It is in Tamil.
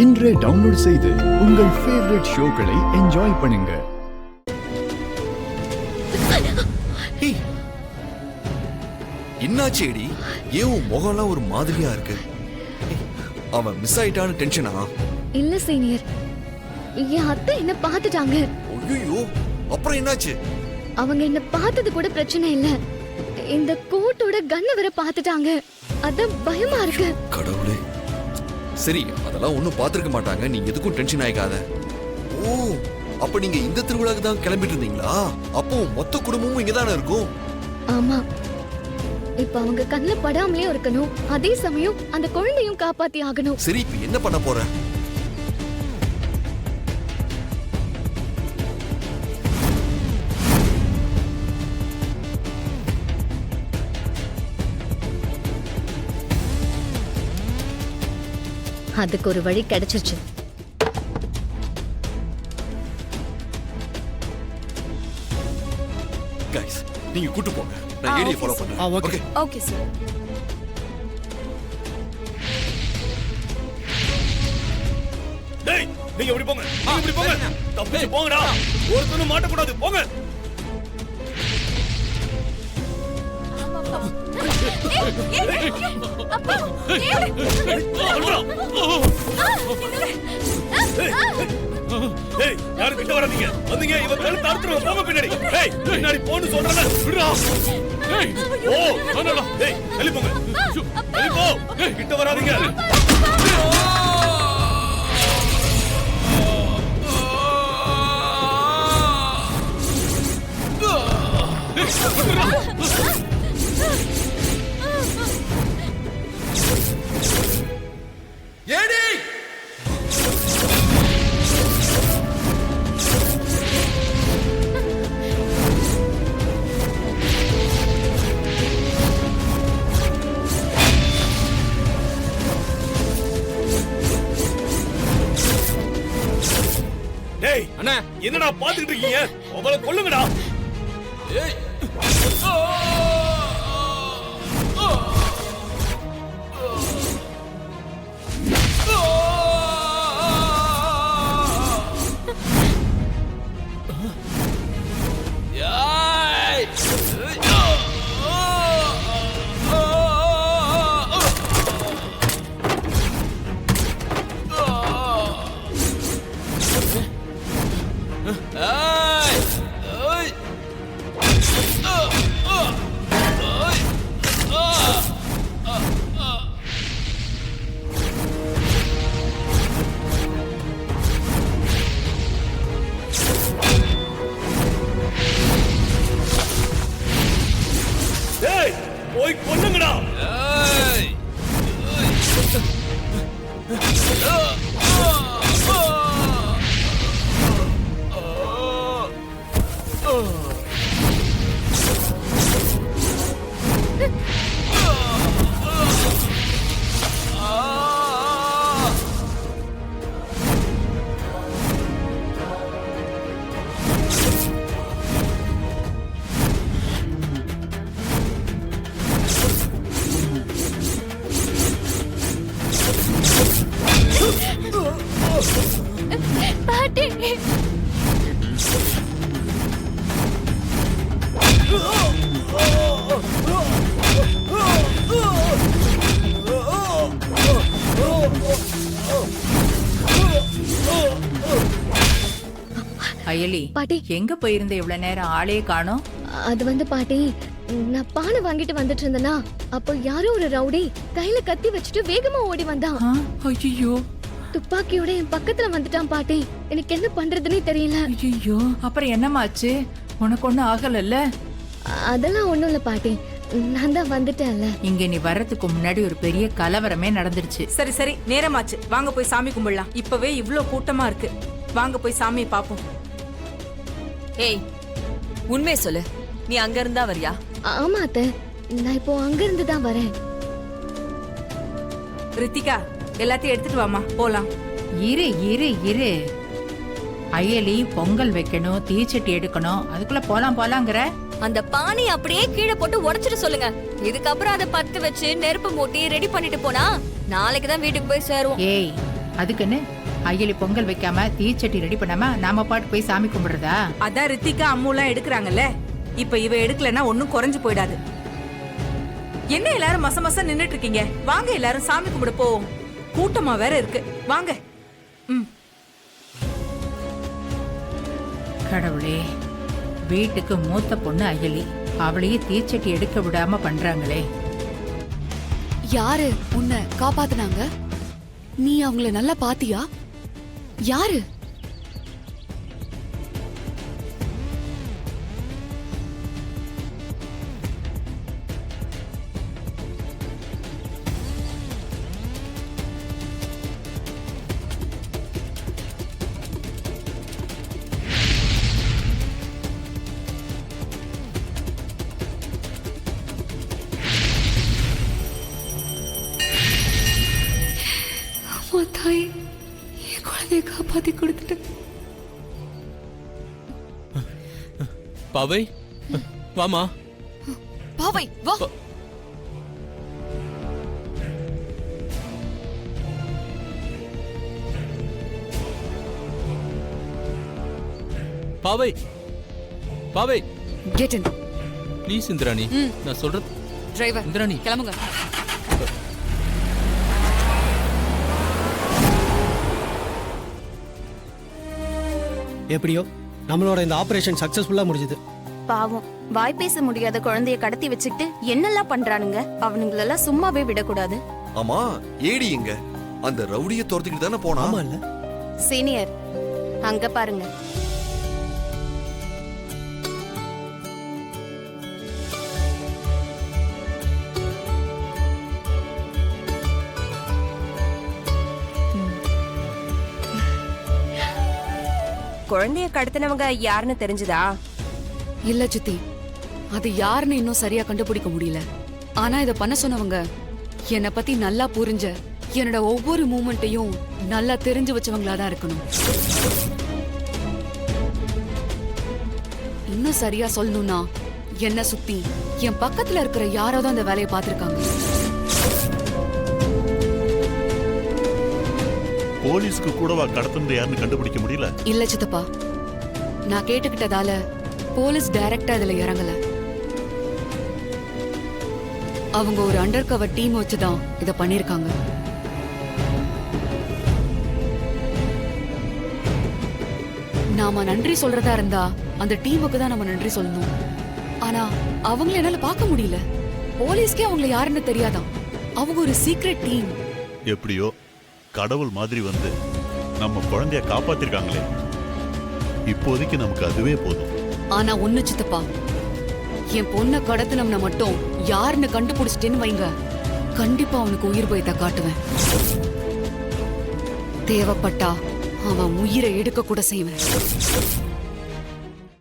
இன்றே டவுன்லோட் செய்து உங்கள் ஃபேவரட் ஷோக்களை என்ஜாய் பண்ணுங்க. என்னாச்சேடி? ஏன் முகம்லாம் ஒரு மாதிரியா இருக்கு? அவன் மிஸ் ஆயிட்டான்னு டென்ஷனா? இல்ல சீனியர், என் அத்தை என்ன பார்த்துட்டாங்க. ஐயோ, அப்புறம் என்னாச்சு? அவங்க என்ன பார்த்தது கூட பிரச்சனை இல்ல, இந்த கோட்டோட கண்ணை வர பார்த்துட்டாங்க. அதான் பயமா இருக்கு. கடவுளே. சரி, அதெல்லாம் ஒண்ணும் பாத்துருக்க மாட்டாங்க. நீ எதுக்கும் டென்ஷன் ஆயிக்காத. ஓ, அப்ப நீங்க இந்த திருவிழாக்கு தான் கிளம்பிட்டு இருந்தீங்களா? அப்போ மொத்த குடும்பமும் இங்கதானே இருக்கும். ஆமா, இப்ப அவங்க கண்ணுல படாமலே இருக்கணும், அதே சமயம் அந்த குழந்தையும் காப்பாத்தி ஆகணும். சரி, இப்ப என்ன பண்ண போற? அதுக்கு ஒரு வழி கிடைச்சிருச்சு. கைஸ், நீங்க கூட்டி போங்க. நான் ஏரியா ஃபாலோ பண்றேன். Okay okay sir. டேய், நீங்க இப்படி போங்க. நீங்க இப்படி போங்க. தப்பிச்சு போங்கடா. ஒருத்தனும் மாட்ட கூடாது. போங்க. ஏய், யாரும் கிட்ட வராதீங்க. வந்தீங்க இவன் கழுத்து அறுத்துருவோம். போங்க பின்னாடி. ஏய், பின்னாடி போன்னு சொல்றேன். விடுடா. ஏய், ஓ, நானடா. ஏய், வெளிய போங்க. வெளிய போ. ஏய், கிட்ட வராதீங்க. ஏடி! டேய், அண்ணா, என்னடா பாத்துக்கிட்டு இருக்கீங்க? அவளை கொல்லுங்கடா. ஏய்! டேய், போய் கொல்லுங்கடா. பாட்டி, அயலி, பாட்டி. எங்க போயிருந்த இவ்வளவு நேரம்? ஆளே காணோம். அது வந்து பாட்டி, நான் பானை வாங்கிட்டு வந்துட்டு இருந்தேனா, அப்போ யாரோ ஒரு ரவுடி கையில கத்தி வச்சுட்டு வேகமா ஓடி வந்தான். ஐயோ துப்பாக்கியோட என் பக்கத்துல வந்துட்டான் பாட்டி. எனக்கு என்ன பண்றதுன்னே தெரியல. ஐயோ, அப்புறம் என்னமாச்சு? உனக்கு ஒண்ணும் ஆகலல்ல? அதெல்லாம் ஒண்ணும் இல்ல பாட்டி, நான் தான் வந்துட்டேன்ல. இங்க நீ வர்றதுக்கு முன்னாடி ஒரு பெரிய கலவரமே நடந்துருச்சு. சரி சரி, நேரமாச்சு. வாங்க போய் சாமி கும்பிடலாம். இப்பவே இவ்ளோ கூட்டமா இருக்கு. வாங்க போய் சாமியை பாப்போம். ஏய், உண்மையை சொல்லு. நீ அங்க இருந்தா வரியா? ஆமா அத்தை, நான் இப்போ அங்க இருந்து தான் வரேன். ரித்திகா, எல்லாத்தையும் எடுத்துட்டு வாமா, போலாம். இரு இரு இரு, அயலி பொங்கல் வைக்கணும், தீச்சட்டி எடுக்கணும், அதுக்குள்ள போலாங்கிற. அந்த பானை அப்படியே கீழே போட்டு உடைச்சிட்டு சொல்லுங்க. இதுக்கப்புறம் அதை பத்து வச்சு நெருப்பு மூட்டி ரெடி பண்ணிட்டு போனா நாளைக்கு தான் வீட்டுக்கு போய் சேருவோம். ஏய், அதுக்குன்னு அயலி பொங்கல் வைக்காம தீச்சட்டி ரெடி பண்ணாம நாம பாட்டு போய் சாமி கும்பிடுறதா? அதான் ரித்திகா அம்முலாம் எடுக்கிறாங்கல்ல, இப்ப இவ எடுக்கலன்னா ஒன்னும் குறைஞ்சு போயிடாது. என்ன எல்லாரும் மச மச நின்னுட்டு இருக்கீங்க? வாங்க எல்லாரும் சாமி கும்பிட போவோம். கூட்டமா வேற இருக்கு, வாங்க. கடவுளே, வீட்டுக்கு மூத்த பொண்ணு அயலி, அவளையே தீச்சட்டி எடுக்க விடாம பண்றாங்களே. யாரு உன்னை காப்பாத்துனாங்க? நீ அவங்கள நல்லா பாத்தியா? யாரு? தாய், என் குழந்தைய காப்பாத்தி கொடுத்துட்டு. பாவை வாமா. பாவை வா. பாவை பாவை கெட் இன். ப்ளீஸ் இந்திராணி, நான் சொல்றது. டிரைவர் இந்திராணி கிளம்புங்க. எப்படியோ நம்மளோட இந்த ஆபரேஷன் சக்சஸ்ஃபுல்லா முடிஞ்சது. பாவம், வாய் பேச முடியாத குழந்தைய கடத்தி வச்சுக்கிட்டு என்னெல்லாம் பண்றானுங்க. அவனுங்களெல்லாம் சும்மாவே விடக்கூடாது. ஆமா, ஏடி எங்க? அந்த ரவுடிய துரத்திக்கிட்டு தானே போனா? ஆமா இல்ல சீனியர், அங்க பாருங்க. குழந்தைய கடத்தினவங்க யாருன்னு தெரிஞ்சுதா? இல்ல சித்தி, அது யாருன்னு இன்னும் சரியா கண்டுபிடிக்க முடியல. ஆனா இத பண்ண சொன்னவங்க என்னை பத்தி நல்லா புரிஞ்ச, என்னோட ஒவ்வொரு மூமெண்ட்டையும் நல்லா தெரிஞ்சு வச்சவங்களா தான் இருக்கணும். இன்னும் சரியா சொல்லணும்னா, என்ன சுத்தி என் பக்கத்துல இருக்கிற யாரோ தான் அந்த வேலையை பார்த்திருக்காங்க. போலீஸ்க்கு கூடவா கடத்துனது யாருன்னு கண்டுபிடிக்க முடியல? இல்ல சித்தப்பா, நான் கேட்டுக்கிட்டதால போலீஸ் டைரக்டா இதுல இறங்கல. அவங்க ஒரு அண்டர் கவர் டீம் வச்சுதான் இத பண்ணிருக்காங்க. நாம நன்றி சொல்றதா இருந்தா அந்த டீமுக்கு தான் நம்ம நன்றி சொல்லணும். ஆனா அவங்கள என்னால பார்க்க முடியல. போலீஸ்க்கே அவங்கள யாருன்னு தெரியாதான். அவங்க ஒரு சீக்ரெட் டீம். எப்படியோ கடவுள் மாதிரி வந்து நம்ம குழந்தைய காப்பாத்திருக்காங்களே, இப்போதைக்கு நமக்கு அதுவே போதும். ஆனா ஒண்ணு சித்தப்பா, என் பொண்ணை கடத்தினவனை மட்டும் யாருன்னு கண்டுபிடிச்சிட்டேன்னு வைங்க, கண்டிப்பா அவனுக்கு உயிர் பயத்தை காட்டுவேன். தேவைப்பட்டா அவன் உயிரை எடுக்க கூட செய்வேன்.